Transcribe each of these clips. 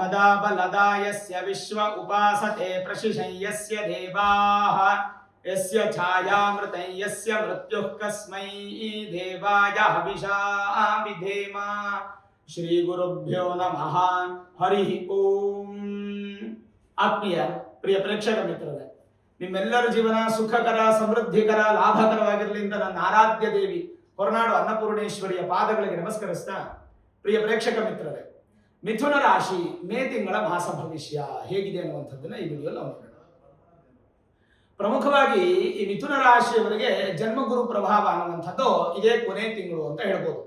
तदा बलदायस्य विश्व उपासते प्रशिशं यस्य देवाः यस्य छायामृतं यस्य मृत्युः कस्मै देवाय हविषा विधेम ಶ್ರೀ ಗುರುಭ್ಯೋ ನಮಃ ಹರಿ ಓಂ. ಆತ್ಮೀಯ ಪ್ರಿಯ ಪ್ರೇಕ್ಷಕ ಮಿತ್ರರೇ, ನಿಮ್ಮೆಲ್ಲರ ಜೀವನ ಸುಖಕರ, ಸಮೃದ್ಧಿಕರ, ಲಾಭಕರವಾಗಿರಲಿ ಅಂತ ನನ್ನ ಆರಾಧ್ಯ ದೇವಿ ಹೊರನಾಡು ಅನ್ನಪೂರ್ಣೇಶ್ವರಿಯ ಪಾದಗಳಿಗೆ ನಮಸ್ಕರಿಸ್ತಾ, ಪ್ರಿಯ ಪ್ರೇಕ್ಷಕ ಮಿತ್ರರೇ, ಮಿಥುನ ರಾಶಿ ಮೇ ತಿಂಗಳ ಮಾಸ ಭವಿಷ್ಯ ಹೇಗಿದೆ ಅನ್ನುವಂಥದ್ದನ್ನ ಈ ವಿಡಿಯೋದಲ್ಲಿ ನೋಡೋಣ. ಪ್ರಮುಖವಾಗಿ ಈ ಮಿಥುನ ರಾಶಿಯವರಿಗೆ ಜನ್ಮಗುರು ಪ್ರಭಾವ ಅನ್ನುವಂಥದ್ದು ಇದೇ ಕೊನೆ ತಿಂಗಳು ಅಂತ ಹೇಳ್ಬೋದು.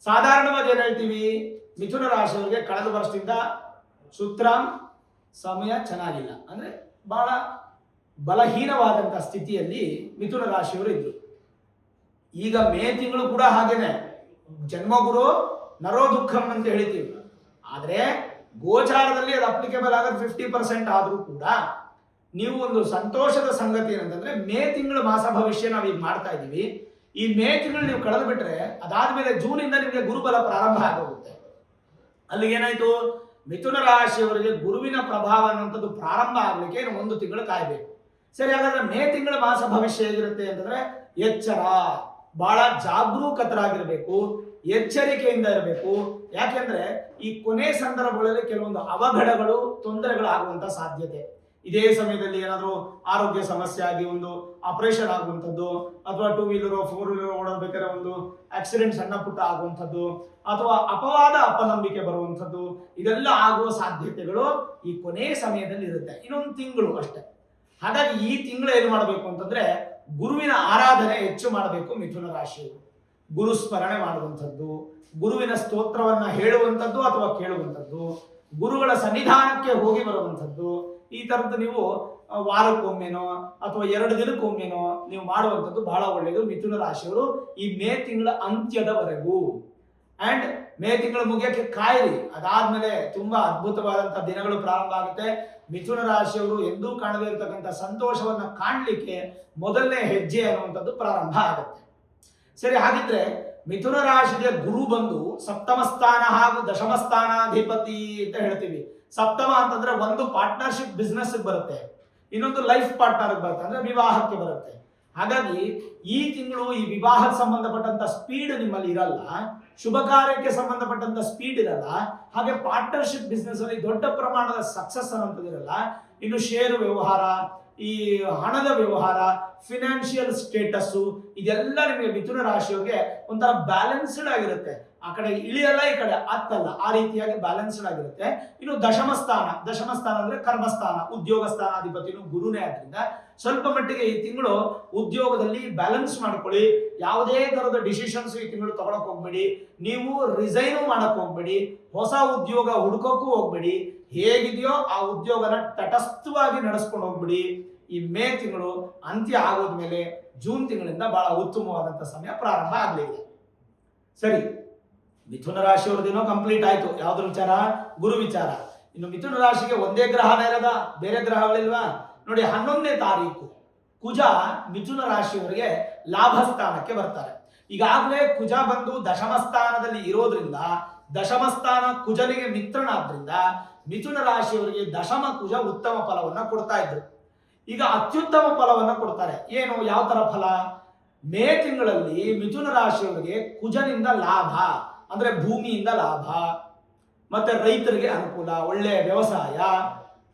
ಸಾಧಾರಣವಾಗಿ ಏನ್ ಹೇಳ್ತೀವಿ, ಮಿಥುನ ರಾಶಿಯವರಿಗೆ ಕಳೆದ ವರ್ಷದಿಂದ ಸುತ್ರಾಮ್ ಸಮಯ ಚೆನ್ನಾಗಿಲ್ಲ, ಅಂದ್ರೆ ಬಹಳ ಬಲಹೀನವಾದಂತಹ ಸ್ಥಿತಿಯಲ್ಲಿ ಮಿಥುನ ರಾಶಿಯವರು ಇದ್ರು. ಈಗ ಮೇ ತಿಂಗಳು ಕೂಡ ಹಾಗೇನೆ ಜನ್ಮಗುರು ನರೋ ದುಃಖಂ ಅಂತ ಹೇಳ್ತೀವಿ. ಆದ್ರೆ ಗೋಚಾರದಲ್ಲಿ ಅದು ಅಪ್ಲಿಕೇಬಲ್ ಆಗೋದು 50% ಆದ್ರೂ ಕೂಡ ನೀವು ಒಂದು ಸಂತೋಷದ ಸಂಗತಿ ಏನಂತಂದ್ರೆ ಮೇ ತಿಂಗಳ ಮಾಸ ಭವಿಷ್ಯ ನಾವು ಈಗ ಮಾಡ್ತಾ ಇದ್ದೀವಿ. ಈ ಮೇ ತಿಂಗಳು ನೀವು ಕಳೆದು ಬಿಟ್ರೆ ಅದಾದ್ಮೇಲೆ ಜೂನ್ ಇಂದ ನಿಮಗೆ ಗುರುಬಲ ಪ್ರಾರಂಭ ಆಗೋಗುತ್ತೆ. ಅಲ್ಲಿಗೆ ಏನಾಯ್ತು, ಮಿಥುನ ರಾಶಿಯವರಿಗೆ ಗುರುವಿನ ಪ್ರಭಾವ ಅನ್ನುವಂಥದ್ದು ಪ್ರಾರಂಭ ಆಗ್ಲಿಕ್ಕೆ ಇನ್ನು 1 ತಿಂಗಳು ಕಾಯಬೇಕು. ಸರಿ, ಹಾಗಾದ್ರೆ ಮೇ ತಿಂಗಳ ಮಾಸ ಭವಿಷ್ಯ ಹೇಗಿರುತ್ತೆ ಅಂತಂದ್ರೆ ಎಚ್ಚರ, ಬಹಳ ಜಾಗರೂಕತರಾಗಿರ್ಬೇಕು, ಎಚ್ಚರಿಕೆಯಿಂದ ಇರಬೇಕು. ಯಾಕೆಂದ್ರೆ ಈ ಕೊನೆ ಸಂದರ್ಭಗಳಲ್ಲಿ ಕೆಲವೊಂದು ಅವಘಡಗಳು, ತೊಂದರೆಗಳು ಆಗುವಂತ ಸಾಧ್ಯತೆ. ಇದೇ ಸಮಯದಲ್ಲಿ ಏನಾದರೂ ಆರೋಗ್ಯ ಸಮಸ್ಯೆ ಆಗಿ ಒಂದು ಆಪರೇಷನ್ ಆಗುವಂಥದ್ದು, ಅಥವಾ 2 ವೀಲರ್ 4 ವೀಲರ್ ಓಡಬೇಕಾದ್ರೆ ಒಂದು ಆಕ್ಸಿಡೆಂಟ್ ಸಣ್ಣ ಪುಟ್ಟ ಆಗುವಂಥದ್ದು, ಅಥವಾ ಅಪವಾದ ಅಪನಂಬಿಕೆ ಬರುವಂಥದ್ದು, ಇದೆಲ್ಲ ಆಗುವ ಸಾಧ್ಯತೆಗಳು ಈ ಕೊನೆ ಸಮಯದಲ್ಲಿ ಇರುತ್ತೆ. ಇನ್ನೊಂದು ತಿಂಗಳು ಅಷ್ಟೇ. ಹಾಗಾಗಿ ಈ ತಿಂಗಳು ಏನು ಮಾಡಬೇಕು ಅಂತಂದ್ರೆ ಗುರುವಿನ ಆರಾಧನೆ ಹೆಚ್ಚು ಮಾಡಬೇಕು. ಮಿಥುನ ರಾಶಿಯವರು ಗುರು ಸ್ಮರಣೆ ಮಾಡುವಂಥದ್ದು, ಗುರುವಿನ ಸ್ತೋತ್ರವನ್ನ ಹೇಳುವಂಥದ್ದು ಅಥವಾ ಕೇಳುವಂಥದ್ದು, ಗುರುಗಳ ಸನ್ನಿಧಾನಕ್ಕೆ ಹೋಗಿ ಬರುವಂಥದ್ದು, ಈ ತರದ್ದು ನೀವು ವಾರಕ್ಕೊಮ್ಮೆನೋ ಅಥವಾ 2 ದಿನಕ್ಕೊಮ್ಮೆನೋ ನೀವು ಮಾಡುವಂಥದ್ದು ಬಹಳ ಒಳ್ಳೆಯದು ಮಿಥುನ ರಾಶಿಯವರು ಈ ಮೇ ತಿಂಗಳ ಅಂತ್ಯದವರೆಗೂ. ಅಂಡ್ ಮೇ ತಿಂಗಳು ಮುಗಿಯಕ್ಕೆ ಕಾಯಿರಿ, ಅದಾದ್ಮೇಲೆ ತುಂಬಾ ಅದ್ಭುತವಾದಂತಹ ದಿನಗಳು ಪ್ರಾರಂಭ ಆಗುತ್ತೆ. ಮಿಥುನ ರಾಶಿಯವರು ಎಂದೂ ಕಾಣದೇ ಇರತಕ್ಕಂಥ ಸಂತೋಷವನ್ನ ಕಾಣಲಿಕ್ಕೆ ಮೊದಲನೇ ಹೆಜ್ಜೆ ಅನ್ನುವಂಥದ್ದು ಪ್ರಾರಂಭ ಆಗುತ್ತೆ. ಸರಿ, ಹಾಗಿದ್ರೆ ಮಿಥುನ ರಾಶಿಗೆ ಗುರು ಬಂದು ಸಪ್ತಮ ಸ್ಥಾನ ಹಾಗೂ ದಶಮ ಸ್ಥಾನಾಧಿಪತಿ ಅಂತ ಹೇಳ್ತೀವಿ. ಸಪ್ತಮ ಅಂತಂದ್ರೆ ಒಂದು ಪಾರ್ಟ್ನರ್ಶಿಪ್ ಬಿಸ್ನೆಸ್ ಬರುತ್ತೆ, ಇನ್ನೊಂದು ಲೈಫ್ ಪಾರ್ಟ್ನರ್ ಬರುತ್ತೆ, ಅಂದ್ರೆ ವಿವಾಹಕ್ಕೆ ಬರುತ್ತೆ. ಹಾಗಾಗಿ ಈ ತಿಂಗಳು ಈ ವಿವಾಹಕ್ಕೆ ಸಂಬಂಧಪಟ್ಟಂತ ಸ್ಪೀಡ್ ನಿಮ್ಮಲ್ಲಿ ಇರಲ್ಲ, ಶುಭ ಕಾರ್ಯಕ್ಕೆ ಸಂಬಂಧಪಟ್ಟಂತ ಸ್ಪೀಡ್ ಇರಲ್ಲ, ಹಾಗೆ ಪಾರ್ಟ್ನರ್ಶಿಪ್ ಬಿಸ್ನೆಸ್ ಅಲ್ಲಿ ದೊಡ್ಡ ಪ್ರಮಾಣದ ಸಕ್ಸಸ್ ಅನ್ನೋದು ಇರಲ್ಲ. ಇನ್ನು ಷೇರು ವ್ಯವಹಾರ, ಈ ಹಣದ ವ್ಯವಹಾರ, ಫಿನಾನ್ಷಿಯಲ್ ಸ್ಟೇಟಸ್, ಇದೆಲ್ಲ ನಿಮಗೆ ಮಿಥುನ ರಾಶಿಯವರಿಗೆ ಒಂಥರ ಬ್ಯಾಲೆನ್ಸ್ಡ್ ಆಗಿರುತ್ತೆ. ಆ ಕಡೆ ಇಳಿಯಲ್ಲ, ಈ ಕಡೆ ಹತ್ತಲ್ಲ, ಆ ರೀತಿಯಾಗಿ ಬ್ಯಾಲೆನ್ಸ್ಡ್ ಆಗಿರುತ್ತೆ. ಇನ್ನು ದಶಮ ಸ್ಥಾನ ಅಂದ್ರೆ ಕರ್ಮಸ್ಥಾನ, ಉದ್ಯೋಗ ಸ್ಥಾನಾಧಿಪತಿನು ಗುರುನೇ. ಆದ್ರಿಂದ ಸ್ವಲ್ಪ ಮಟ್ಟಿಗೆ ಈ ತಿಂಗಳು ಉದ್ಯೋಗದಲ್ಲಿ ಬ್ಯಾಲೆನ್ಸ್ ಮಾಡ್ಕೊಳ್ಳಿ. ಯಾವುದೇ ತರದ ಡಿಸಿಷನ್ಸ್ ಈ ತಿಂಗಳು ತಗೊಳಕ್ ಹೋಗ್ಬೇಡಿ, ನೀವು ರಿಸೈನ್ ಮಾಡಕ್ ಹೋಗ್ಬೇಡಿ, ಹೊಸ ಉದ್ಯೋಗ ಹುಡುಕೋಕ್ಕೂ ಹೋಗ್ಬೇಡಿ. ಹೇಗಿದೆಯೋ ಆ ಉದ್ಯೋಗನ ತಟಸ್ಥವಾಗಿ ನಡೆಸ್ಕೊಂಡು ಹೋಗ್ಬಿಡಿ. ಈ ಮೇ ತಿಂಗಳು ಅಂತ್ಯ ಆಗೋದ್ಮೇಲೆ ಜೂನ್ ತಿಂಗಳಿಂದ ಬಹಳ ಉತ್ತಮವಾದಂತ ಸಮಯ ಪ್ರಾರಂಭ ಆಗಲಿದೆ. ಸರಿ, ಮಿಥುನ ರಾಶಿಯವ್ರದ್ದೇನೋ ಕಂಪ್ಲೀಟ್ ಆಯ್ತು. ಯಾವ್ದ್ರ ವಿಚಾರ? ಗುರು ವಿಚಾರ. ಇನ್ನು ಮಿಥುನ ರಾಶಿಗೆ ಒಂದೇ ಗ್ರಹನೇ ಇರದ, ಬೇರೆ ಗ್ರಹಗಳಿಲ್ವಾ? ನೋಡಿ, 11ನೇ ತಾರೀಕು ಕುಜ ಮಿಥುನ ರಾಶಿಯವರಿಗೆ ಲಾಭ ಸ್ಥಾನಕ್ಕೆ ಬರ್ತಾರೆ. ಈಗಾಗಲೇ ಕುಜ ಬಂದು ದಶಮ ಸ್ಥಾನದಲ್ಲಿ ಇರೋದ್ರಿಂದ, ದಶಮ ಸ್ಥಾನ ಕುಜನಿಗೆ ಮಿತ್ರನಾದ್ರಿಂದ ಮಿಥುನ ರಾಶಿಯವರಿಗೆ ದಶಮ ಕುಜ ಉತ್ತಮ ಫಲವನ್ನ ಕೊಡ್ತಾ ಇದ್ರು. ಈಗ ಅತ್ಯುತ್ತಮ ಫಲವನ್ನ ಕೊಡ್ತಾರೆ. ಏನು, ಯಾವ ತರ ಫಲ? ಮೇ ತಿಂಗಳಲ್ಲಿ ಮಿಥುನ ರಾಶಿಯವರಿಗೆ ಕುಜನಿಂದ ಲಾಭ, ಅಂದ್ರೆ ಭೂಮಿಯಿಂದ ಲಾಭ, ಮತ್ತೆ ರೈತರಿಗೆ ಅನುಕೂಲ, ಒಳ್ಳೆ ವ್ಯವಸಾಯ,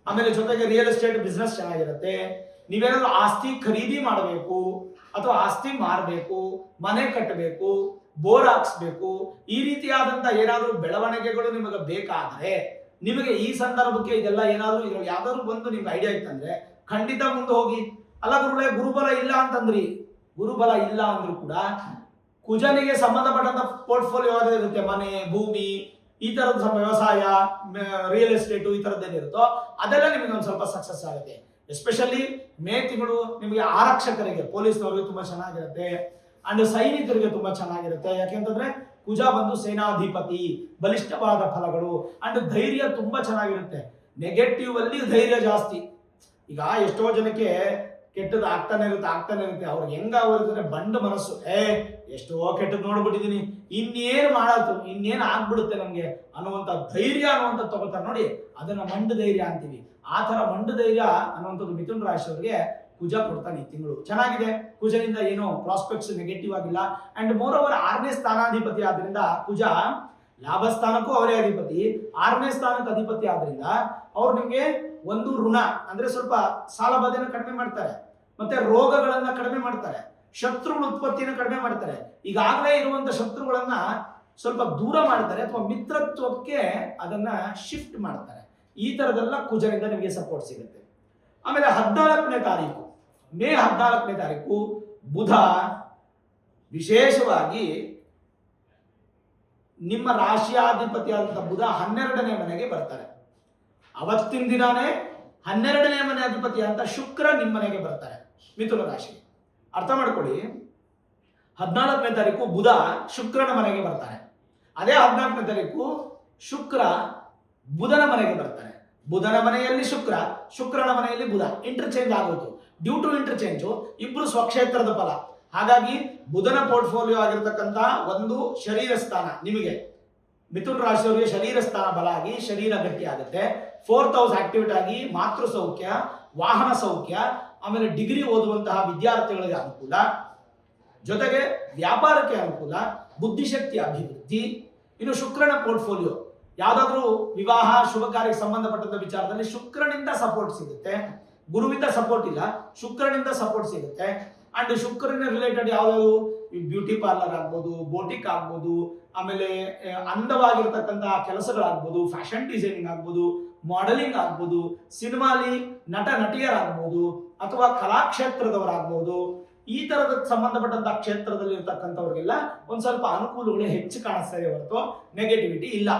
ಆಮೇಲೆ ಜೊತೆಗೆ ರಿಯಲ್ ಎಸ್ಟೇಟ್ ಬಿಸ್ನೆಸ್ ಚೆನ್ನಾಗಿರುತ್ತೆ. ನೀವೇನಾದ್ರೂ ಆಸ್ತಿ ಖರೀದಿ ಮಾಡಬೇಕು ಅಥವಾ ಆಸ್ತಿ ಮಾರಬೇಕು, ಮನೆ ಕಟ್ಟಬೇಕು, ಬೋರ್ ಹಾಕ್ಸ್ಬೇಕು, ಈ ರೀತಿಯಾದಂತ ಏನಾದ್ರೂ ಬೆಳವಣಿಗೆಗಳು ನಿಮಗೆ ಬೇಕಾದ್ರೆ, ನಿಮಗೆ ಈ ಸಂದರ್ಭಕ್ಕೆ ಇದೆಲ್ಲ ಏನಾದ್ರೂ ಯಾವ್ದಾದ್ರು ಒಂದು ನಿಮ್ಗೆ ಐಡಿಯಾ ಇತ್ತಂದ್ರೆ ಖಂಡಿತ ಮುಂದೆ ಹೋಗಿ. ಅಲ್ಲ ಗುರುಗಳೇ, ಗುರುಬಲ ಇಲ್ಲ ಅಂತಂದ್ರಿ, ಗುರುಬಲ ಇಲ್ಲ ಅಂದ್ರೂ ಕೂಡ ಕುಜನಿಗೆ ಸಂಬಂಧಪಟ್ಟಂತ ಪೋರ್ಟ್ಫೋಲಿಯೋ ಇರುತ್ತೆ, ಮನೆ, ಭೂಮಿ, ಈ ತರದ ವ್ಯವಸಾಯ, ರಿಯಲ್ ಎಸ್ಟೇಟ್, ಈ ತರದ್ದೇನಿರುತ್ತೋ ಅದೆಲ್ಲ ನಿಮಗೆ ಒಂದು ಸ್ವಲ್ಪ ಸಕ್ಸಸ್ ಆಗುತ್ತೆ. ಎಸ್ಪೆಷಲಿ ಮೇ ತಿಂಗಳು ನಿಮಗೆ ಆರಕ್ಷಕರಿಗೆ, ಪೊಲೀಸ್ನವರಿಗೆ ತುಂಬಾ ಚೆನ್ನಾಗಿರುತ್ತೆ, ಅಂಡ್ ಸೈನಿಕರಿಗೆ ತುಂಬಾ ಚೆನ್ನಾಗಿರುತ್ತೆ. ಯಾಕೆಂತಂದ್ರೆ ಕುಜ ಬಂದು ಸೇನಾಧಿಪತಿ, ಬಲಿಷ್ಠವಾದ ಫಲಗಳು, ಅಂಡ್ ಧೈರ್ಯ ತುಂಬಾ ಚೆನ್ನಾಗಿರುತ್ತೆ. ನೆಗೆಟಿವ್ ಅಲ್ಲಿ ಧೈರ್ಯ ಜಾಸ್ತಿ. ಈಗ ಎಷ್ಟೋ ಜನಕ್ಕೆ ಕೆಟ್ಟದ್ದು ಆಗ್ತಾನೆ ಇರುತ್ತೆ. ಅವ್ರಿಗೆ ಹೆಂಗಾಗಿರ್ತದೆ ಬಂಡು ಮನಸ್ಸು, ಎಷ್ಟೋ ಕೆಟ್ಟದ್ದು ನೋಡ್ಬಿಟ್ಟಿದೀನಿ, ಇನ್ನೇನು ಆಗ್ಬಿಡುತ್ತೆ ನಮ್ಗೆ ಅನ್ನುವಂಥ ಧೈರ್ಯ ಅನ್ನುವಂಥ ತಗೋತಾರೆ ನೋಡಿ, ಅದನ್ನ ಮಂಡು ಧೈರ್ಯ ಅಂತೀವಿ. ಆ ತರ ಮಂಡು ಧೈರ್ಯ ಅನ್ನುವಂಥದ್ದು ಮಿಥುನ ರಾಶಿಯವರಿಗೆ ಕುಜ ಕೊಡ್ತಾನೆ ಈ ತಿಂಗಳು. ಚೆನ್ನಾಗಿದೆ, ಕುಜನಿಂದ ಏನೋ ಪ್ರಾಸ್ಪೆಕ್ಟ್ಸ್ ನೆಗೆಟಿವ್ ಆಗಿಲ್ಲ. ಅಂಡ್ ಮೋರ್ ಓವರ್ 6ನೇ ಸ್ಥಾನಾಧಿಪತಿ ಆದ್ರಿಂದ ಕುಜ ಲಾಭ ಸ್ಥಾನಕ್ಕೂ ಅವರೇ ಅಧಿಪತಿ, 6ನೇ ಸ್ಥಾನಕ್ಕೆ ಅಧಿಪತಿ ಆದ್ರಿಂದ ಅವ್ರು ನಿಮ್ಗೆ ಒಂದು ಋಣ ಅಂದ್ರೆ ಸ್ವಲ್ಪ ಸಾಲ ಬಾಧೆನ ಕಡಿಮೆ ಮಾಡ್ತಾರೆ, ಮತ್ತೆ ರೋಗಗಳನ್ನ ಕಡಿಮೆ ಮಾಡ್ತಾರೆ, ಶತ್ರುಗಳ ಉತ್ಪತ್ತಿನ ಕಡಿಮೆ ಮಾಡ್ತಾರೆ, ಈಗಾಗಲೇ ಇರುವಂತ ಶತ್ರುಗಳನ್ನ ಸ್ವಲ್ಪ ದೂರ ಮಾಡ್ತಾರೆ ಅಥವಾ ಮಿತ್ರತ್ವಕ್ಕೆ ಅದನ್ನ ಶಿಫ್ಟ್ ಮಾಡ್ತಾರೆ. ಈ ತರದೆಲ್ಲ ಕುಜನಿಂದ ನಿಮಗೆ ಸಪೋರ್ಟ್ ಸಿಗುತ್ತೆ. ಆಮೇಲೆ 14ನೇ ತಾರೀಕು ಮೇ 14ನೇ ತಾರೀಕು ಬುಧ ವಿಶೇಷವಾಗಿ ನಿಮ್ಮ ರಾಶಿಯಾಧಿಪತಿಯಾದಂತಹ ಬುಧ 12ನೇ ಮನೆಗೆ ಬರ್ತಾರೆ. ಅವತ್ತಿನ ದಿನಾನೇ 12ನೇ ಮನೆ ಅಧಿಪತಿ ಅಂತ ಶುಕ್ರ ನಿಮ್ಮ ಮನೆಗೆ ಬರ್ತಾರೆ ಮಿಥುನ ರಾಶಿ. ಅರ್ಥ ಮಾಡ್ಕೊಳ್ಳಿ, 14ನೇ ತಾರೀಕು ಬುಧ ಶುಕ್ರನ ಮನೆಗೆ ಬರ್ತಾರೆ. ಅದೇ 14ನೇ ತಾರೀಕು ಶುಕ್ರ ಬುಧನ ಮನೆಗೆ ಬರ್ತಾರೆ. ಬುಧನ ಮನೆಯಲ್ಲಿ ಶುಕ್ರ, ಶುಕ್ರನ ಮನೆಯಲ್ಲಿ ಬುಧ, ಇಂಟರ್ಚೇಂಜ್ ಆಗೋಯ್ತು. ಡ್ಯೂ ಟು ಇಂಟರ್ಚೇಂಜ್ ಇಬ್ರು ಸ್ವಕ್ಷೇತ್ರದ ಫಲ. ಹಾಗಾಗಿ ಬುಧನ ಪೋರ್ಟ್ಫೋಲಿಯೋ ಆಗಿರ್ತಕ್ಕಂಥ ಒಂದು ಶರೀರ ಸ್ಥಾನ ನಿಮಗೆ ಮಿಥುನ ರಾಶಿಯವರಿಗೆ ಶರೀರ ಸ್ಥಾನ ಬಲ ಆಗಿ ಶರೀರ ಗಟ್ಟಿ ಆಗುತ್ತೆ. 4th ಹೌಸ್ ಆಕ್ಟಿವೇಟ್ ಆಗಿ ಮಾತೃ ಸೌಖ್ಯ, ವಾಹನ ಸೌಖ್ಯ, ಆಮೇಲೆ ಡಿಗ್ರಿ ಓದುವಂತಹ ವಿದ್ಯಾರ್ಥಿಗಳಿಗೆ ಅನುಕೂಲ, ಜೊತೆಗೆ ವ್ಯಾಪಾರಕ್ಕೆ ಅನುಕೂಲ, ಬುದ್ಧಿಶಕ್ತಿ ಅಭಿವೃದ್ಧಿ. ಇನ್ನು ಶುಕ್ರನ ಪೋರ್ಟ್ಫೋಲಿಯೋ ಯಾವ್ದಾದ್ರೂ ವಿವಾಹ ಶುಭ ಕಾರ್ಯಕ್ಕೆ ಸಂಬಂಧಪಟ್ಟಂತ ವಿಚಾರದಲ್ಲಿ ಶುಕ್ರನಿಂದ ಸಪೋರ್ಟ್ ಸಿಗುತ್ತೆ, ಗುರುವಿಂದ ಸಪೋರ್ಟ್ ಇಲ್ಲ, ಶುಕ್ರನಿಂದ ಸಪೋರ್ಟ್ ಸಿಗುತ್ತೆ. ಅಂಡ್ ಶುಕ್ರನ ರಿಲೇಟೆಡ್ ಯಾವ್ದಾದ್ರು ಬ್ಯೂಟಿ ಪಾರ್ಲರ್ ಆಗ್ಬೋದು, ಬೋಟಿಕ್ ಆಗ್ಬೋದು, ಆಮೇಲೆ ಅಂದವಾಗಿರ್ತಕ್ಕಂತಹ ಕೆಲಸಗಳಾಗ್ಬೋದು, ಫ್ಯಾಷನ್ ಡಿಸೈನಿಂಗ್ ಆಗ್ಬೋದು, ಮಾಡೆಲಿಂಗ್ ಆಗ್ಬೋದು, ಸಿನಿಮಾಲಿ ನಟ ನಟಿಯರಾಗ್ಬೋದು, ಅಥವಾ ಕಲಾಕ್ಷೇತ್ರದವರಾಗ್ಬೋದು, ಈ ತರದ ಸಂಬಂಧಪಟ್ಟಂತಹ ಕ್ಷೇತ್ರದಲ್ಲಿ ಇರ್ತಕ್ಕಂಥವ್ರಿಗೆಲ್ಲ ಒಂದ್ ಸ್ವಲ್ಪ ಅನುಕೂಲಗಳು ಹೆಚ್ಚು ಕಾಣಿಸ್ತಾ ಇದೆ ಹೊರತು ನೆಗೆಟಿವಿಟಿ ಇಲ್ಲ.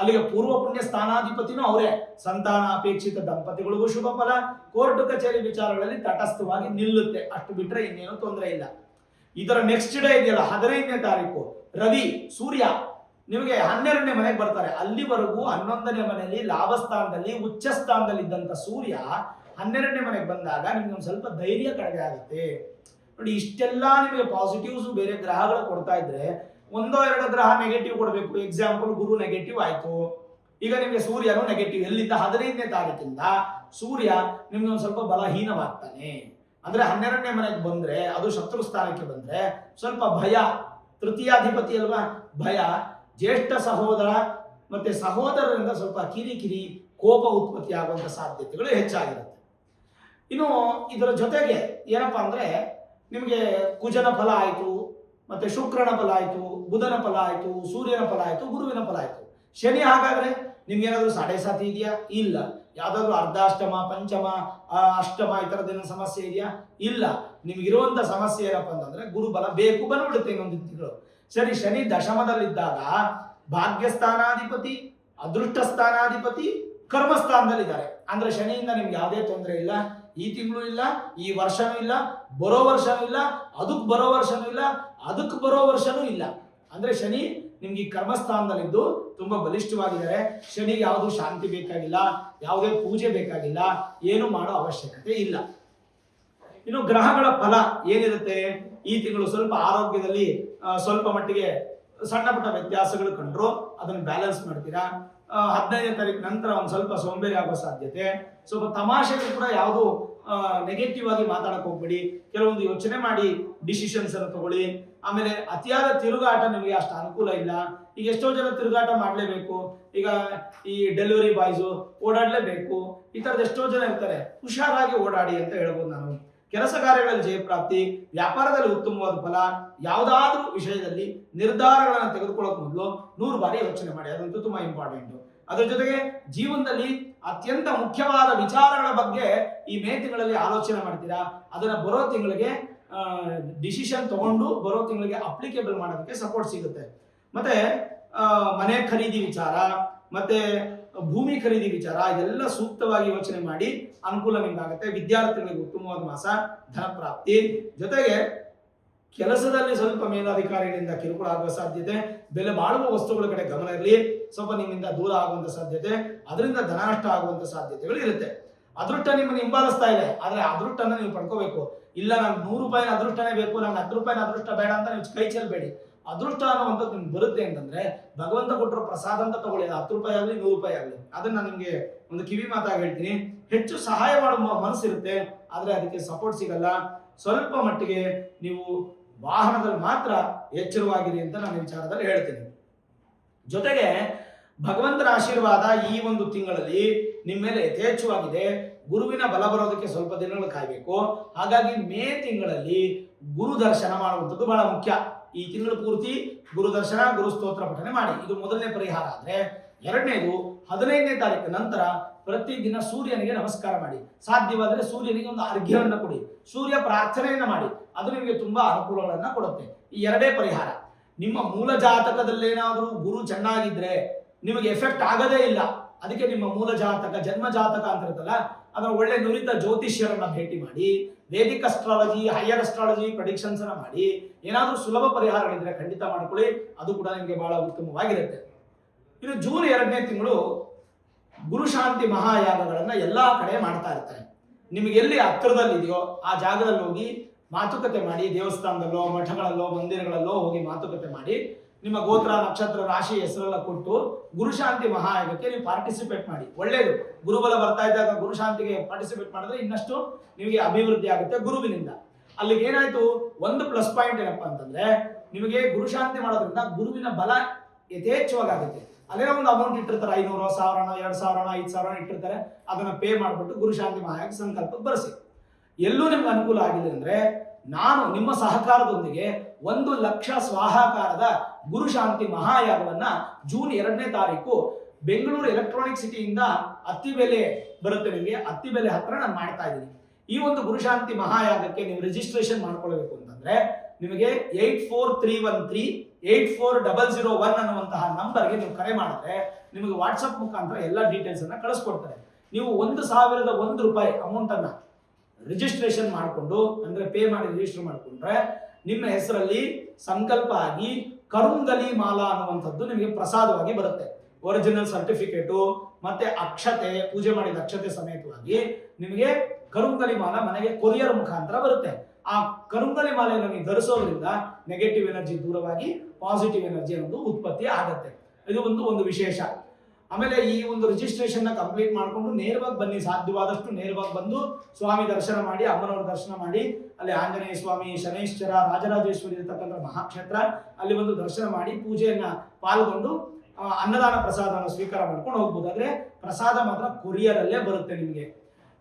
ಅಲ್ಲಿಗೆ ಪೂರ್ವ ಪುಣ್ಯ ಸ್ಥಾನಾಧಿಪತಿನೂ ಅವರೇ. ಸಂತಾನ ಅಪೇಕ್ಷಿತ ದಂಪತಿಗಳಿಗೂ ಶುಭ ಫಲ, ಕೋರ್ಟ್ ಕಚೇರಿ ವಿಚಾರಗಳಲ್ಲಿ ತಟಸ್ಥವಾಗಿ ನಿಲ್ಲುತ್ತೆ, ಅಷ್ಟು ಬಿಟ್ರೆ ಇನ್ನೇನು ತೊಂದರೆ ಇಲ್ಲ. ಇದರ ನೆಕ್ಸ್ಟ್ ಡೇ ಇದೆಯಲ್ಲ 15ನೇ ತಾರೀಕು ರವಿ ಸೂರ್ಯ ನಿಮಗೆ 12ನೇ ಮನೆಗೆ ಬರ್ತಾರೆ. ಅಲ್ಲಿವರೆಗೂ 11ನೇ ಮನೆಯಲ್ಲಿ ಲಾಭ ಸ್ಥಾನದಲ್ಲಿ ಉಚ್ಚ ಸ್ಥಾನದಲ್ಲಿ ಇದ್ದಂತ ಸೂರ್ಯ 12ನೇ ಮನೆಗೆ ಬಂದಾಗ ನಿಮ್ಗೆ ಒಂದು ಸ್ವಲ್ಪ ಧೈರ್ಯ ಕಡಿಮೆ ಆಗುತ್ತೆ ನೋಡಿ. ಇಷ್ಟೆಲ್ಲ ನಿಮಗೆ ಪಾಸಿಟಿವ್ಸ್ ಬೇರೆ ಗ್ರಹಗಳು ಕೊಡ್ತಾ ಇದ್ರೆ ಒಂದೋ ಎರಡೋ ಗ್ರಹ ನೆಗೆಟಿವ್ ಕೊಡಬೇಕು. ಎಕ್ಸಾಂಪಲ್ ಗುರು ನೆಗೆಟಿವ್ ಆಯ್ತು, ಈಗ ನಿಮಗೆ ಸೂರ್ಯನು ನೆಗೆಟಿವ್. ಎಲ್ಲಿಂದ 15ನೇ ತಾರೀಕಿಂದ ಸೂರ್ಯ ನಿಮ್ಗೆ ಒಂದು ಸ್ವಲ್ಪ ಬಲಹೀನವಾಗ್ತಾನೆ. ಅಂದ್ರೆ 12ನೇ ಮನೆಗೆ ಬಂದ್ರೆ ಅದು ಶತ್ರು ಸ್ಥಾನಕ್ಕೆ ಬಂದ್ರೆ ಸ್ವಲ್ಪ ಭಯ, ತೃತೀಯಾಧಿಪತಿ ಅಲ್ವಾ, ಭಯ, ಜ್ಯೇಷ್ಠ ಸಹೋದರ ಮತ್ತೆ ಸಹೋದರರಿಂದ ಸ್ವಲ್ಪ ಕಿರಿಕಿರಿ ಕೋಪ ಉತ್ಪತ್ತಿ ಆಗುವಂತ ಸಾಧ್ಯತೆಗಳು ಹೆಚ್ಚಾಗಿರುತ್ತೆ. ಇನ್ನು ಇದರ ಜೊತೆಗೆ ಏನಪ್ಪಾ ಅಂದ್ರೆ ನಿಮಗೆ ಕುಜನ ಫಲ ಆಯ್ತು, ಮತ್ತೆ ಶುಕ್ರನ ಫಲ ಆಯ್ತು, ಬುಧನ ಫಲ ಆಯ್ತು, ಸೂರ್ಯನ ಫಲ ಆಯ್ತು, ಗುರುವಿನ ಫಲ ಆಯ್ತು. ಶನಿ ಹಾಗಾದ್ರೆ ನಿಮ್ಗೇನಾದ್ರೂ ಸಾಡೆ ಇದೆಯಾ? ಇಲ್ಲ. ಯಾವ್ದಾದ್ರು ಅರ್ಧಾಷ್ಟಮ, ಪಂಚಮ, ಅಷ್ಟಮ ಈ ತರದೇನು ಸಮಸ್ಯೆ ಇದೆಯಾ? ಇಲ್ಲ. ನಿಮ್ಗಿರುವಂತ ಸಮಸ್ಯೆ ಏನಪ್ಪಾ ಅಂತಂದ್ರೆ ಗುರುಬಲ ಬೇಕು, ಬಂದ್ಬಿಡುತ್ತೆ ಇನ್ನೊಂದು ತಿಂಗಳು. ಸರಿ, ಶನಿ ದಶಮದಲ್ಲಿದ್ದಾಗ ಭಾಗ್ಯಸ್ಥಾನಾಧಿಪತಿ, ಅದೃಷ್ಟ ಸ್ಥಾನಾಧಿಪತಿ ಕರ್ಮಸ್ಥಾನದಲ್ಲಿದ್ದಾರೆ. ಅಂದ್ರೆ ಶನಿಯಿಂದ ನಿಮ್ಗೆ ಯಾವುದೇ ತೊಂದರೆ ಇಲ್ಲ, ಈ ತಿಂಗಳು ಇಲ್ಲ, ಈ ವರ್ಷನೂ ಇಲ್ಲ, ಬರೋ ವರ್ಷನೂ ಇಲ್ಲ, ಅದಕ್ಕೆ ಬರೋ ವರ್ಷನೂ ಇಲ್ಲ, ಅದಕ್ಕೆ ಬರೋ ವರ್ಷನೂ ಇಲ್ಲ. ಅಂದ್ರೆ ಶನಿ ನಿಮ್ಗೆ ಈ ಕರ್ಮಸ್ಥಾನದಲ್ಲಿದ್ದು ತುಂಬಾ ಬಲಿಷ್ಠವಾಗಿದ್ದಾರೆ. ಶನಿಗೆ ಯಾವುದು ಶಾಂತಿ ಬೇಕಾಗಿಲ್ಲ, ಯಾವುದೇ ಪೂಜೆ ಬೇಕಾಗಿಲ್ಲ, ಏನು ಮಾಡೋ ಅವಶ್ಯಕತೆ ಇಲ್ಲ. ಇನ್ನು ಗ್ರಹಗಳ ಫಲ ಏನಿರುತ್ತೆ ಈ ತಿಂಗಳು, ಸ್ವಲ್ಪ ಆರೋಗ್ಯದಲ್ಲಿ ಸ್ವಲ್ಪ ಮಟ್ಟಿಗೆ ಸಣ್ಣ ಪುಟ್ಟ ವ್ಯತ್ಯಾಸಗಳು ಕಂಡ್ರು ಅದನ್ನು ಬ್ಯಾಲೆನ್ಸ್ ಮಾಡ್ತೀರಾ. 15ನೇ ತಾರೀಕು ನಂತರ ಒಂದು ಸ್ವಲ್ಪ ಸೋಂಬೇರಿ ಆಗೋ ಸಾಧ್ಯತೆ, ಸ್ವಲ್ಪ ತಮಾಷೆಗೂ ಕೂಡ ಯಾವುದು ನೆಗೆಟಿವ್ ಆಗಿ ಮಾತಾಡಕ್ ಹೋಗ್ಬೇಡಿ. ಕೆಲವೊಂದು ಯೋಚನೆ ಮಾಡಿ ಡಿಸಿಷನ್ಸ್ ಅನ್ನು ತಗೊಳ್ಳಿ. ಆಮೇಲೆ ಅತಿಯಾದ ತಿರುಗಾಟ ನಿಮಗೆ ಅಷ್ಟು ಅನುಕೂಲ ಇಲ್ಲ. ಈಗ ಎಷ್ಟೋ ಜನ ತಿರುಗಾಟ ಮಾಡಲೇಬೇಕು, ಈಗ ಈ ಡೆಲಿವರಿ ಬಾಯ್ಸು ಓಡಾಡಲೇಬೇಕು, ಈ ತರದ ಎಷ್ಟೋ ಜನ ಇರ್ತಾರೆ. ಹುಷಾರಾಗಿ ಓಡಾಡಿ ಅಂತ ಹೇಳ್ಬೋದು ನಾನು. ಕೆಲಸ ಕಾರ್ಯಗಳಲ್ಲಿ ಜಯಪ್ರಾಪ್ತಿ, ವ್ಯಾಪಾರದಲ್ಲಿ ಉತ್ತಮವಾದ ಫಲ, ಯಾವುದಾದ್ರೂ ವಿಷಯದಲ್ಲಿ ನಿರ್ಧಾರಗಳನ್ನು ತೆಗೆದುಕೊಳ್ಳೋಕೆ ಮೊದಲು 100 ಬಾರಿ ಯೋಚನೆ ಮಾಡಿ, ಅದಂತೂ ತುಂಬಾ ಇಂಪಾರ್ಟೆಂಟ್. ಅದರ ಜೊತೆಗೆ ಜೀವನದಲ್ಲಿ ಅತ್ಯಂತ ಮುಖ್ಯವಾದ ವಿಚಾರಗಳ ಬಗ್ಗೆ ಈ ಮೇ ತಿಂಗಳಲ್ಲಿ ಆಲೋಚನೆ ಮಾಡ್ತೀರಾ, ಅದನ್ನ ಬರೋ ತಿಂಗಳಿಗೆ ಡಿಸಿಷನ್ ತಗೊಂಡು ಬರೋ ತಿಂಗಳಿಗೆ ಅಪ್ಲಿಕೇಬಲ್ ಮಾಡೋದಕ್ಕೆ ಸಪೋರ್ಟ್ ಸಿಗುತ್ತೆ. ಮತ್ತೆ ಮನೆ ಖರೀದಿ ವಿಚಾರ, ಮತ್ತೆ ಭೂಮಿ ಖರೀದಿ ವಿಚಾರ, ಇದೆಲ್ಲ ಸೂಕ್ತವಾಗಿ ಯೋಚನೆ ಮಾಡಿ ಅನುಕೂಲ ನಿಮ್ಗಾಗುತ್ತೆ. ವಿದ್ಯಾರ್ಥಿಗಳಿಗೆ ಉತ್ತಮವಾದ ಮಾಸ, ಧನ ಪ್ರಾಪ್ತಿ. ಜೊತೆಗೆ ಕೆಲಸದಲ್ಲಿ ಸ್ವಲ್ಪ ಮೇಲಾಧಿಕಾರಿಗಳಿಂದ ಕಿರುಕುಳ ಆಗುವ ಸಾಧ್ಯತೆ, ಬೆಲೆ ಬಾಳುವ ವಸ್ತುಗಳ ಕಡೆ ಗಮನ ಇರಲಿ, ಸ್ವಲ್ಪ ನಿಮ್ಮಿಂದ ದೂರ ಆಗುವಂತ ಸಾಧ್ಯತೆ, ಅದರಿಂದ ಧನ ನಷ್ಟ ಆಗುವಂತ ಸಾಧ್ಯತೆಗಳು ಇರುತ್ತೆ. ಅದೃಷ್ಟ ನಿಮ್ಮನ್ನು ಹಿಂಬಾಲಿಸ್ತಾ ಇದೆ, ಆದ್ರೆ ಅದೃಷ್ಟನ ನೀವು ಪಡ್ಕೋಬೇಕು. ಇಲ್ಲ ನಂಗೆ 100 ರೂಪಾಯಿನ ಅದೃಷ್ಟನೇ ಬೇಕು, ನಂಗೆ 10 ರೂಪಾಯಿನ ಅದೃಷ್ಟ ಬೇಡ ಅಂತ ನೀವು ಕೈ ಚೆಲ್ಲಬೇಡಿ. ಅದೃಷ್ಟ ಅನ್ನುವಂಥದ್ದು ನಿಮ್ಗೆ ಬರುತ್ತೆ ಅಂತಂದ್ರೆ ಭಗವಂತ ಕೊಟ್ಟರು ಪ್ರಸಾದ ಅಂತ ತಗೊಳ್ಳಿ, ಅದು 10 ರೂಪಾಯಿ ಆಗಲಿ 100 ರೂಪಾಯಿ ಆಗಲಿ. ಅದನ್ನ ನಿಮ್ಗೆ ಒಂದು ಕಿವಿ ಮಾತಾಗಿ ಹೇಳ್ತೀನಿ, ಹೆಚ್ಚು ಸಹಾಯ ಮಾಡುವ ಮನಸ್ಸಿರುತ್ತೆ, ಆದ್ರೆ ಅದಕ್ಕೆ ಸಪೋರ್ಟ್ ಸಿಗಲ್ಲ. ಸ್ವಲ್ಪ ಮಟ್ಟಿಗೆ ನೀವು ವಾಹನದಲ್ಲಿ ಮಾತ್ರ ಎಚ್ಚರವಾಗಿರಿ ಅಂತ ನಾನು ವಿಚಾರದಲ್ಲಿ ಹೇಳ್ತೀನಿ. ಜೊತೆಗೆ ಭಗವಂತನ ಆಶೀರ್ವಾದ ಈ ಒಂದು ತಿಂಗಳಲ್ಲಿ ನಿಮ್ಮ ಮೇಲೆ ಯಥೇಚ್ಛವಾಗಿದೆ. ಗುರುವಿನ ಬಲ ಬರೋದಕ್ಕೆ ಸ್ವಲ್ಪ ದಿನಗಳು ಕಾಯಬೇಕು. ಹಾಗಾಗಿ ಮೇ ತಿಂಗಳಲ್ಲಿ ಗುರು ದರ್ಶನ ಮಾಡುವಂಥದ್ದು ಬಹಳ ಮುಖ್ಯ. ಈ ತಿಂಗಳು ಪೂರ್ತಿ ಗುರು ದರ್ಶನ, ಗುರು ಸ್ತೋತ್ರ ಪಠನೆ ಮಾಡಿ. ಇದು ಮೊದಲನೇ ಪರಿಹಾರ. ಆದ್ರೆ ಎರಡನೇದು 15ನೇ ತಾರೀಕು ನಂತರ ಪ್ರತಿದಿನ ಸೂರ್ಯನಿಗೆ ನಮಸ್ಕಾರ ಮಾಡಿ. ಸಾಧ್ಯವಾದರೆ ಸೂರ್ಯನಿಗೆ ಒಂದು ಅರ್ಘ್ಯವನ್ನು ಕೊಡಿ, ಸೂರ್ಯ ಪ್ರಾರ್ಥನೆಯನ್ನ ಮಾಡಿ. ಅದು ನಿಮಗೆ ತುಂಬಾ ಅನುಕೂಲಗಳನ್ನ ಕೊಡುತ್ತೆ. ಈ ಎರಡೇ ಪರಿಹಾರ. ನಿಮ್ಮ ಮೂಲ ಜಾತಕದಲ್ಲೇನಾದರೂ ಗುರು ಚೆನ್ನಾಗಿದ್ರೆ ನಿಮಗೆ ಎಫೆಕ್ಟ್ ಆಗದೇ ಇಲ್ಲ. ಅದಕ್ಕೆ ನಿಮ್ಮ ಮೂಲ ಜಾತಕ, ಜನ್ಮ ಜಾತಕ ಅಂತ ಇರುತ್ತಲ್ಲ, ಅದರ ಒಳ್ಳೆ ನುರಿತ ಜ್ಯೋತಿಷ್ಯರನ್ನ ಭೇಟಿ ಮಾಡಿ, Vedic astrology, higher astrology predictions ಅನ್ನ ಮಾಡಿ. ಏನಾದರೂ ಸುಲಭ ಪರಿಹಾರಗಳಿದ್ರೆ ಖಂಡಿತ ಮಾಡ್ಕೊಳ್ಳಿ, ಅದು ಕೂಡ ನಿಮಗೆ ಬಹಳ ಉತ್ತಮವಾಗಿರುತ್ತೆ. ಇನ್ನು ಜೂನ್ 2ನೇ ತಿಂಗಳು ಗುರುಶಾಂತಿ ಮಹಾಯಾಗಗಳನ್ನ ಎಲ್ಲಾ ಕಡೆ ಮಾಡ್ತಾ ಇರ್ತಾರೆ. ನಿಮಗೆ ಎಲ್ಲಿ ಹತ್ತಿರದಲ್ಲಿದೆಯೋ ಆ ಜಾಗದಲ್ಲಿ ಹೋಗಿ ಮಾತುಕತೆ ಮಾಡಿ. ದೇವಸ್ಥಾನದಲ್ಲೋ, ಮಠಗಳಲ್ಲೋ, ಮಂದಿರಗಳಲ್ಲೋ ಹೋಗಿ ಮಾತುಕತೆ ಮಾಡಿ. ನಿಮ್ಮ ಗೋತ್ರ, ನಕ್ಷತ್ರ, ರಾಶಿ ಹೆಸರೆಲ್ಲ ಕೊಟ್ಟು ಗುರುಶಾಂತಿ ಮಹಾಯಾಗಕ್ಕೆ ನೀವು ಪಾರ್ಟಿಸಿಪೇಟ್ ಮಾಡಿ. ಒಳ್ಳೇದು. ಗುರುಬಲ ಬರ್ತಾ ಇದ್ದಾಗ ಗುರುಶಾಂತಿಗೆ ಪಾರ್ಟಿಸಿಪೇಟ್ ಮಾಡಿದ್ರೆ ಇನ್ನಷ್ಟು ನಿಮಗೆ ಅಭಿವೃದ್ಧಿ ಆಗುತ್ತೆ ಗುರುವಿನಿಂದ. ಅಲ್ಲಿಗೆ ಏನಾಯ್ತು, ಒಂದು ಪ್ಲಸ್ ಪಾಯಿಂಟ್ ಏನಪ್ಪಾ ಅಂತಂದ್ರೆ, ನಿಮಗೆ ಗುರುಶಾಂತಿ ಮಾಡೋದ್ರಿಂದ ಗುರುವಿನ ಬಲ ಯಥೇಚ್ಛವಾಗುತ್ತೆ. ಅದೇ ಒಂದು ಅಮೌಂಟ್ ಇಟ್ಟಿರ್ತಾರೆ, 500, 1000, 2000, 5000 ಇಟ್ಟಿರ್ತಾರೆ. ಅದನ್ನ ಪೇ ಮಾಡಿಬಿಟ್ಟು ಗುರುಶಾಂತಿ ಮಹಾಯಾಗ ಸಂಕಲ್ಪಕ್ಕೆ ಬರೆಸಿ. ಎಲ್ಲೂ ನಿಮ್ಗೆ ಅನುಕೂಲ ಆಗಿದೆ ಅಂದ್ರೆ ನಾನು ನಿಮ್ಮ ಸಹಕಾರದೊಂದಿಗೆ 1 ಲಕ್ಷ ಸ್ವಾಹಾಕಾರದ ಗುರುಶಾಂತಿ ಮಹಾಯಾಗವನ್ನ ಜೂನ್ 2ನೇ ತಾರೀಕು ಬೆಂಗಳೂರು ಎಲೆಕ್ಟ್ರಾನಿಕ್ ಸಿಟಿಯಿಂದ ಅತ್ತಿಬೆಲೆ ಬರುತ್ತೆ, ನಿಮಗೆ ಅತ್ತಿಬೆಲೆ ಹತ್ರ ನಾನು ಮಾಡ್ತಾ ಇದ್ದೀನಿ. ಈ ಒಂದು ಗುರುಶಾಂತಿ ಮಹಾಯಾಗಕ್ಕೆ ನೀವು ರಿಜಿಸ್ಟ್ರೇಷನ್ ಮಾಡ್ಕೊಳ್ಬೇಕು ಅಂತಂದ್ರೆ ನಿಮಗೆ 8431384001 ಅನ್ನುವಂತಹ ನಂಬರ್ಗೆ ನೀವು ಕರೆ ಮಾಡಿದ್ರೆ ನಿಮಗೆ ವಾಟ್ಸಪ್ ಮುಖಾಂತರ ಎಲ್ಲ ಡೀಟೇಲ್ಸ್ ಅನ್ನ ಕಳಿಸ್ಕೊಡ್ತಾರೆ. ನೀವು 1001 ರೂಪಾಯಿ ಅಮೌಂಟ್ ಅನ್ನ ರಿಜಿಸ್ಟ್ರೇಷನ್ ಮಾಡಿಕೊಂಡು, ಅಂದ್ರೆ ಪೇ ಮಾಡಿ ರಿಜಿಸ್ಟರ್ ಮಾಡಿಕೊಂಡ್ರೆ ನಿಮ್ಮ ಹೆಸರಲ್ಲಿ ಸಂಕಲ್ಪ ಆಗಿ ಕರುಂಗಲಿ ಮಾಲಾ ಅನ್ನುವಂಥದ್ದು ನಿಮಗೆ ಪ್ರಸಾದವಾಗಿ ಬರುತ್ತೆ. ಒರಿಜಿನಲ್ ಸರ್ಟಿಫಿಕೇಟು ಮತ್ತೆ ಅಕ್ಷತೆ, ಪೂಜೆ ಮಾಡಿದ ಅಕ್ಷತೆ ಸಮೇತವಾಗಿ ನಿಮಗೆ ಕರುಂಗಲಿ ಮಾಲಾ ಮನೆಗೆ ಕೊರಿಯರ್ ಮುಖಾಂತರ ಬರುತ್ತೆ. ಆ ಕರುಂಗಲಿ ಮಾಲೆಯನ್ನು ನೀವು ಧರಿಸೋದ್ರಿಂದ ನೆಗೆಟಿವ್ ಎನರ್ಜಿ ದೂರವಾಗಿ ಪಾಸಿಟಿವ್ ಎನರ್ಜಿ ಅನ್ನೋದು ಉತ್ಪತ್ತಿ ಆಗುತ್ತೆ. ಇದು ಒಂದು ವಿಶೇಷ. ಆಮೇಲೆ ಈ ಒಂದು ರಿಜಿಸ್ಟ್ರೇಷನ್ ನ ಕಂಪ್ಲೀಟ್ ಮಾಡಿಕೊಂಡು ನೇರವಾಗಿ ಬನ್ನಿ, ಸಾಧ್ಯವಾದಷ್ಟು ನೇರವಾಗಿ ಬಂದು ಸ್ವಾಮಿ ದರ್ಶನ ಮಾಡಿ, ಅಮ್ಮನವರ ದರ್ಶನ ಮಾಡಿ. ಅಲ್ಲಿ ಆಂಜನೇಯ ಸ್ವಾಮಿ, ಶನೈಶ್ಚರ, ರಾಜರಾಜೇಶ್ವರಿ ಇರತಕ್ಕಂಥ ಮಹಾಕ್ಷೇತ್ರ, ಅಲ್ಲಿ ಒಂದು ದರ್ಶನ ಮಾಡಿ ಪೂಜೆಯನ್ನ ಪಾಲ್ಗೊಂಡು ಅನ್ನದಾನ ಪ್ರಸಾದವನ್ನು ಸ್ವೀಕಾರ ಮಾಡ್ಕೊಂಡು ಹೋಗ್ಬೋದು. ಆದ್ರೆ ಪ್ರಸಾದ ಮಾತ್ರ ಕೊರಿಯರ್ ಅಲ್ಲೇ ಬರುತ್ತೆ ನಿಮಗೆ.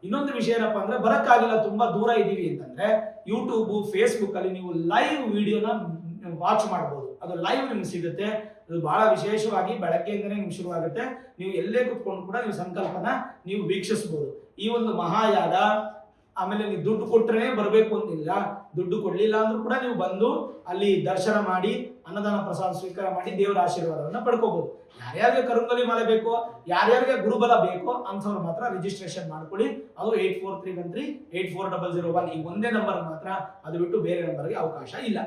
ಇನ್ನೊಂದು ವಿಷಯ ಏನಪ್ಪಾ ಅಂದ್ರೆ, ಬರಕ್ಕಾಗಿಲ್ಲ, ತುಂಬಾ ದೂರ ಇದೀವಿ ಅಂತಂದ್ರೆ ಯೂಟ್ಯೂಬ್, ಫೇಸ್ಬುಕ್ ಅಲ್ಲಿ ನೀವು ಲೈವ್ ವಿಡಿಯೋನ ವಾಚ್ ಮಾಡಬಹುದು. ಅದು ಲೈವ್ ನಿಮ್ಗೆ ಸಿಗುತ್ತೆ. ಅದು ಬಹಳ ವಿಶೇಷವಾಗಿ ಬೆಳಗ್ಗೆಯಿಂದನೇ ನಿಮ್ಗೆ ಶುರುವಾಗುತ್ತೆ. ನೀವು ಎಲ್ಲೇ ಕುತ್ಕೊಂಡು ಕೂಡ ನೀವು ಸಂಕಲ್ಪನ ನೀವು ವೀಕ್ಷಿಸಬಹುದು. ಈ ಒಂದು ಮಹಾಯಾಗ ಆಮೇಲೆ ನೀವು ದುಡ್ಡು ಕೊಟ್ಟರೆ ಬರಬೇಕು ಅಂತಿಲ್ಲ, ದುಡ್ಡು ಕೊಡ್ಲಿಲ್ಲ ಅಂದ್ರೂ ಕೂಡ ನೀವು ಬಂದು ಅಲ್ಲಿ ದರ್ಶನ ಮಾಡಿ ಅನ್ನದಾನ ಪ್ರಸಾದ ಸ್ವೀಕಾರ ಮಾಡಿ ದೇವರ ಆಶೀರ್ವಾದವನ್ನ ಪಡ್ಕೋಬಹುದು. ಯಾರ್ಯಾರಿಗೆ ಕರುಂಗಲಿ ಮಾಲೆ ಬೇಕೋ, ಯಾರ್ಯಾರಿಗೆ ಗುರುಬಲ ಬೇಕೋ ಅಂಥವ್ರು ಮಾತ್ರ ರಿಜಿಸ್ಟ್ರೇಷನ್ ಮಾಡ್ಕೊಳ್ಳಿ. ಅದು 8431384001 ಈ ಒಂದೇ ನಂಬರ್ ಮಾತ್ರ, ಅದು ಬಿಟ್ಟು ಬೇರೆ ನಂಬರ್ಗೆ ಅವಕಾಶ ಇಲ್ಲ.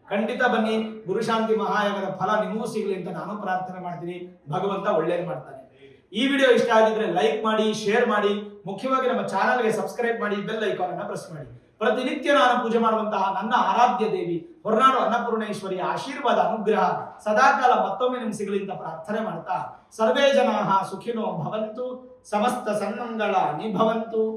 ಖಂಡಿತ ಬನ್ನಿ. ಗುರುಶಾಂತಿ ಮಹಾಯಾಗದ ಫಲ ನಿಮಗೂ ಸಿಗಲಿ ಅಂತ ನಾನು ಪ್ರಾರ್ಥನೆ ಮಾಡ್ತೀನಿ. ಭಗವಂತ ಒಳ್ಳೇದು ಮಾಡ್ತಾನೆ. ಈ ವಿಡಿಯೋ ಇಷ್ಟ ಆಗಿದ್ರೆ ಲೈಕ್ ಮಾಡಿ, ಶೇರ್ ಮಾಡಿ, ಮುಖ್ಯವಾಗಿ ನಮ್ಮ ಚಾನಲ್ಗೆ ಸಬ್ಸ್ಕ್ರೈಬ್ ಮಾಡಿ, ಬೆಲ್ ಐಕಾನ್ ಅನ್ನು ಪ್ರೆಸ್ ಮಾಡಿ. ಪ್ರತಿನಿತ್ಯ ನಾನು ಪೂಜೆ ಮಾಡುವಂತಹ ನನ್ನ ಆರಾಧ್ಯ ದೇವಿ ಹೊರನಾಡು ಅನ್ನಪೂರ್ಣೇಶ್ವರಿಯ ಆಶೀರ್ವಾದ, ಅನುಗ್ರಹ ಸದಾಕಾಲ ಮತ್ತೊಮ್ಮೆ ನಿಮ್ಗೆ ಸಿಗಲಿ ಅಂತ ಪ್ರಾರ್ಥನೆ ಮಾಡ್ತಾ, ಸರ್ವೇ ಜನಾಃ ಸುಖಿನೋ ಭವಂತು, ಸಮಸ್ತ ಸನ್ಮಂಗಳಾನಿ ಭವಂತು.